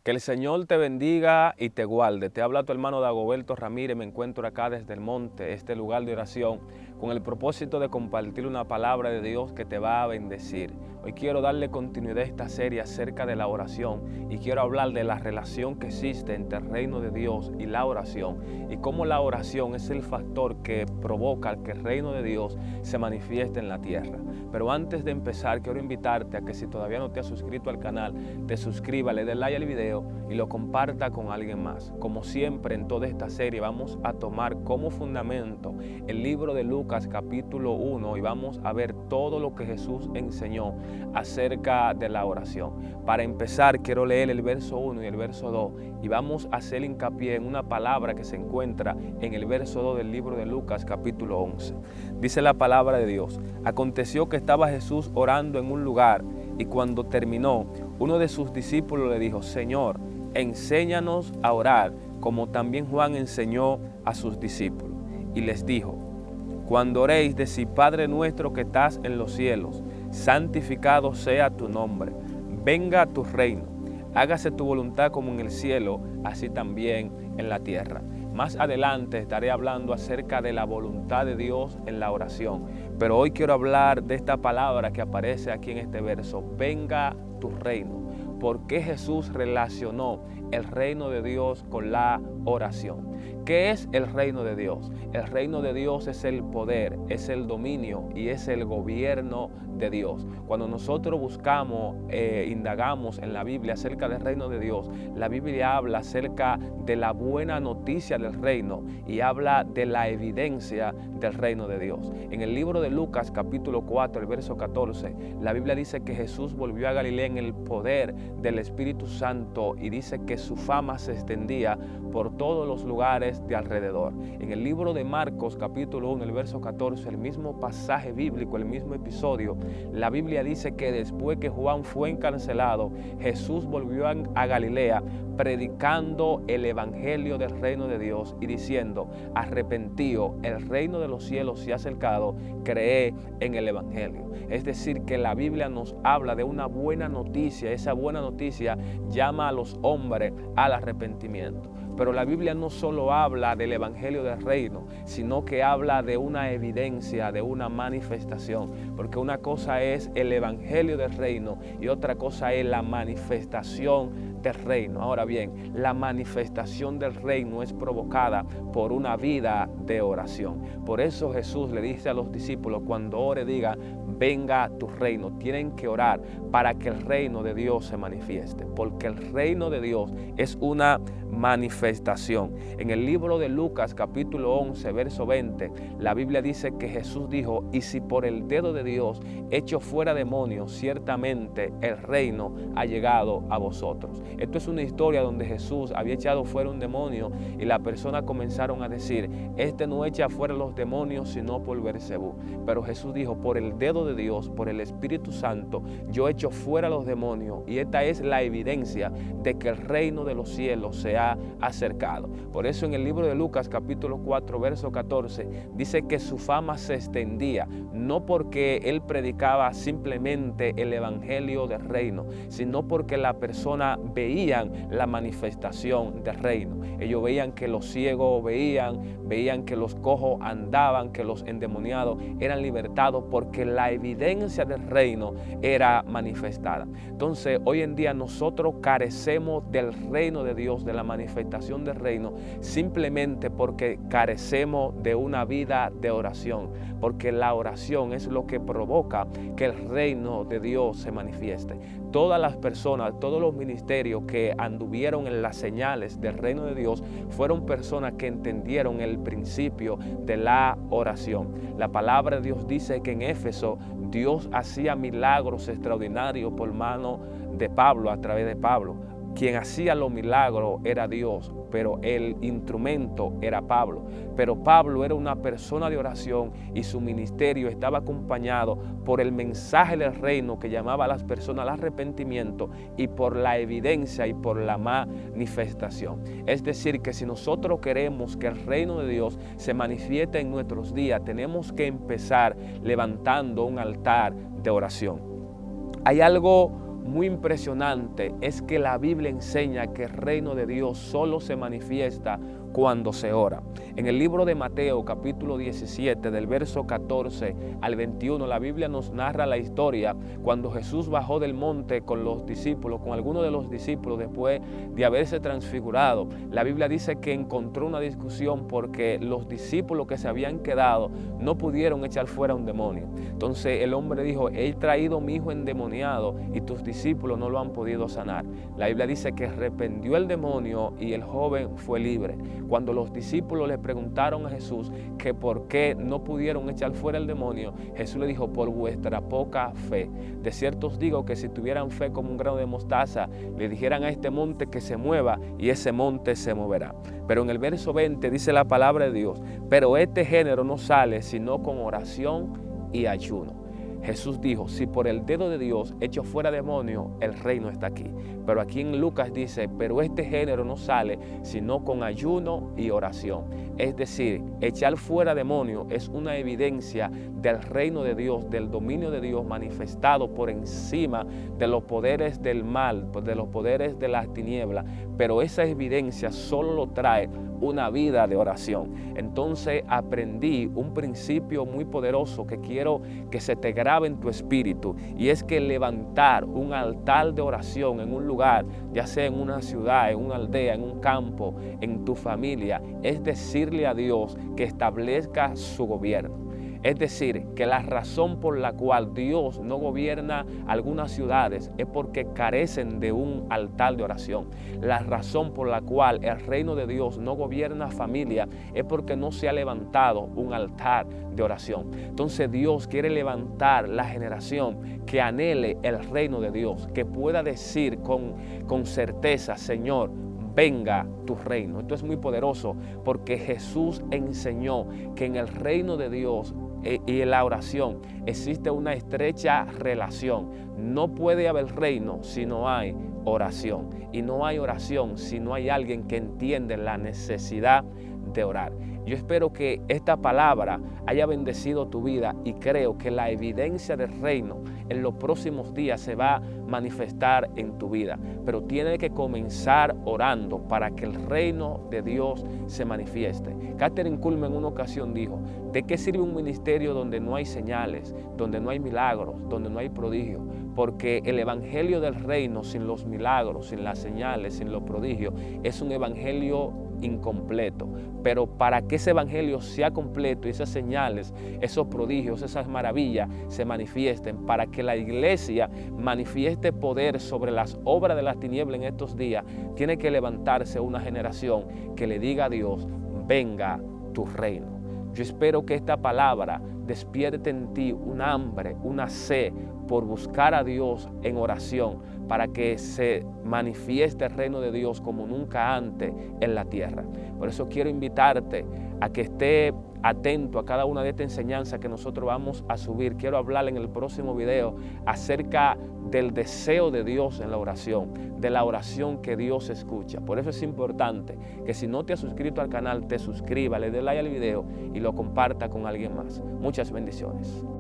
Que el Señor te bendiga y te guarde. Te habla tu hermano Dagoberto Ramírez. Me encuentro acá desde el monte, este lugar de oración, con el propósito de compartir una palabra de Dios que te va a bendecir. Hoy quiero darle continuidad a esta serie acerca de la oración y quiero hablar de la relación que existe entre el reino de Dios y la oración y cómo la oración es el factor que provoca que el reino de Dios se manifieste en la tierra. Pero antes de empezar, quiero invitarte a que si todavía no te has suscrito al canal, te suscribas, le des like al video y lo comparta con alguien más. Como siempre en toda esta serie vamos a tomar como fundamento el libro de Lucas capítulo 1 y vamos a ver todo lo que Jesús enseñó acerca de la oración. Para empezar quiero leer el verso 1 y el verso 2 y vamos a hacer hincapié en una palabra que se encuentra en el verso 2 del libro de Lucas capítulo 11. Dice la palabra de Dios: aconteció que estaba Jesús orando en un lugar y cuando terminó, uno de sus discípulos le dijo: Señor, enséñanos a orar, como también Juan enseñó a sus discípulos. Y les dijo: cuando oréis, decid: Padre nuestro que estás en los cielos, santificado sea tu nombre, venga tu reino, hágase tu voluntad como en el cielo, así también en la tierra. Más adelante estaré hablando acerca de la voluntad de Dios en la oración, pero hoy quiero hablar de esta palabra que aparece aquí en este verso: venga tu reino. ¿Por qué Jesús relacionó el reino de Dios con la oración? ¿Qué es el reino de Dios? El reino de Dios es el poder, es el dominio y es el gobierno de Dios. Cuando nosotros buscamos, indagamos en la Biblia acerca del reino de Dios, la Biblia habla acerca de la buena noticia del reino y habla de la evidencia del reino de Dios. En el libro de Lucas capítulo 4, el verso 14, la Biblia dice que Jesús volvió a Galilea en el poder del Espíritu Santo y dice que su fama se extendía por todos los lugares de alrededor. En el libro de Marcos capítulo 1, el verso 14, el mismo pasaje bíblico, el mismo episodio, la Biblia dice que después que Juan fue encarcelado, Jesús volvió a Galilea predicando el evangelio del reino de Dios y diciendo: arrepentíos, el reino de los cielos se ha acercado, cree en el evangelio. Es decir, que la Biblia nos habla de una buena noticia. Esa buena noticia llama a los hombres al arrepentimiento. Pero la Biblia no solo habla del evangelio del reino, sino que habla de una evidencia, de una manifestación. Porque una cosa es el evangelio del reino y otra cosa es la manifestación del reino. Ahora bien, la manifestación del reino es provocada por una vida de oración. Por eso Jesús le dice a los discípulos: cuando ore, diga: venga tu reino. Tienen que orar para que el reino de Dios se manifieste, porque el reino de Dios es una manifestación. En el libro de Lucas capítulo 11 verso 20, la Biblia dice que Jesús dijo: y si por el dedo de Dios echo fuera demonios, ciertamente el reino ha llegado a vosotros. Esto es una historia donde Jesús había echado fuera un demonio y las personas comenzaron a decir: este no echa fuera los demonios sino por Beelzebú. Pero Jesús dijo: por el dedo de Dios, por el Espíritu Santo, yo echo fuera los demonios, y esta es la evidencia de que el reino de los cielos se ha acercado. Por eso en el libro de Lucas capítulo 4 verso 14 dice que su fama se extendía, no porque él predicaba simplemente el evangelio del reino, sino porque la persona veían la manifestación del reino. Ellos veían que los ciegos veían que los cojos andaban, que los endemoniados eran libertados, porque la evidencia del reino era manifestada. Entonces hoy en día nosotros carecemos del reino de Dios, de la manifestación del reino, simplemente porque carecemos de una vida de oración, porque la oración es lo que provoca que el reino de Dios se manifieste. Todas las personas, todos los ministerios que anduvieron en las señales del reino de Dios fueron personas que entendieron el principio de la oración. La palabra de Dios dice que en Éfeso Dios hacía milagros extraordinarios por mano de Pablo, a través de Pablo. Quien hacía los milagros era Dios, pero el instrumento era Pablo. Pero Pablo era una persona de oración y su ministerio estaba acompañado por el mensaje del reino que llamaba a las personas al arrepentimiento y por la evidencia y por la manifestación. Es decir, que si nosotros queremos que el reino de Dios se manifieste en nuestros días, tenemos que empezar levantando un altar de oración. Hay algo muy impresionante es que la Biblia enseña que el reino de Dios solo se manifiesta cuando se ora. En el libro de Mateo, capítulo 17, del verso 14 al 21, la Biblia nos narra la historia cuando Jesús bajó del monte con los discípulos, con algunos de los discípulos, después de haberse transfigurado. La Biblia dice que encontró una discusión porque los discípulos que se habían quedado no pudieron echar fuera un demonio. Entonces el hombre dijo: he traído a mi hijo endemoniado y tus discípulos no lo han podido sanar. La Biblia dice que reprendió el demonio y el joven fue libre. Cuando los discípulos le preguntaron a Jesús que por qué no pudieron echar fuera el demonio, Jesús le dijo: por vuestra poca fe. De cierto os digo que si tuvieran fe como un grano de mostaza, le dijeran a este monte que se mueva y ese monte se moverá. Pero en el verso 20 dice la palabra de Dios: pero este género no sale sino con oración y ayuno. Jesús dijo: si por el dedo de Dios echo fuera demonio, el reino está aquí. Pero aquí en Lucas dice: pero este género no sale sino con ayuno y oración. Es decir, echar fuera demonio es una evidencia del reino de Dios, del dominio de Dios manifestado por encima de los poderes del mal, de los poderes de las tinieblas. Pero esa evidencia solo lo trae una vida de oración. Entonces aprendí un principio muy poderoso que quiero que se te grabe en tu espíritu, y es que levantar un altar de oración en un lugar, ya sea en una ciudad, en una aldea, en un campo, en tu familia, es decirle a Dios que establezca su gobierno. Es decir, que la razón por la cual Dios no gobierna algunas ciudades es porque carecen de un altar de oración. La razón por la cual el reino de Dios no gobierna familia es porque no se ha levantado un altar de oración. Entonces Dios quiere levantar la generación que anhele el reino de Dios, que pueda decir con certeza: Señor, venga tu reino. Esto es muy poderoso porque Jesús enseñó que en el reino de Dios y en la oración existe una estrecha relación. No puede haber reino si no hay oración, y no hay oración si no hay alguien que entiende la necesidad de orar. Yo espero que esta palabra haya bendecido tu vida, y creo que la evidencia del reino en los próximos días se va a manifestar en tu vida. Pero tiene que comenzar orando para que el reino de Dios se manifieste. Kathryn Kuhlman en una ocasión dijo: ¿de qué sirve un ministerio donde no hay señales, donde no hay milagros, donde no hay prodigios? Porque el evangelio del reino sin los milagros, sin las señales, sin los prodigios, es un evangelio incompleto. Pero para que ese evangelio sea completo y esas señales, esos prodigios, esas maravillas se manifiesten, para que la iglesia manifieste poder sobre las obras de las tinieblas en estos días, tiene que levantarse una generación que le diga a Dios: venga tu reino. Yo espero que esta palabra despierte en ti un hambre, una sed por buscar a Dios en oración, para que se manifieste el reino de Dios como nunca antes en la tierra. Por eso quiero invitarte a que esté atento a cada una de estas enseñanzas que nosotros vamos a subir. Quiero hablar en el próximo video acerca del deseo de Dios en la oración, de la oración que Dios escucha. Por eso es importante que si no te has suscrito al canal, te suscribas, le dé like al video y lo comparta con alguien más. Muchas bendiciones.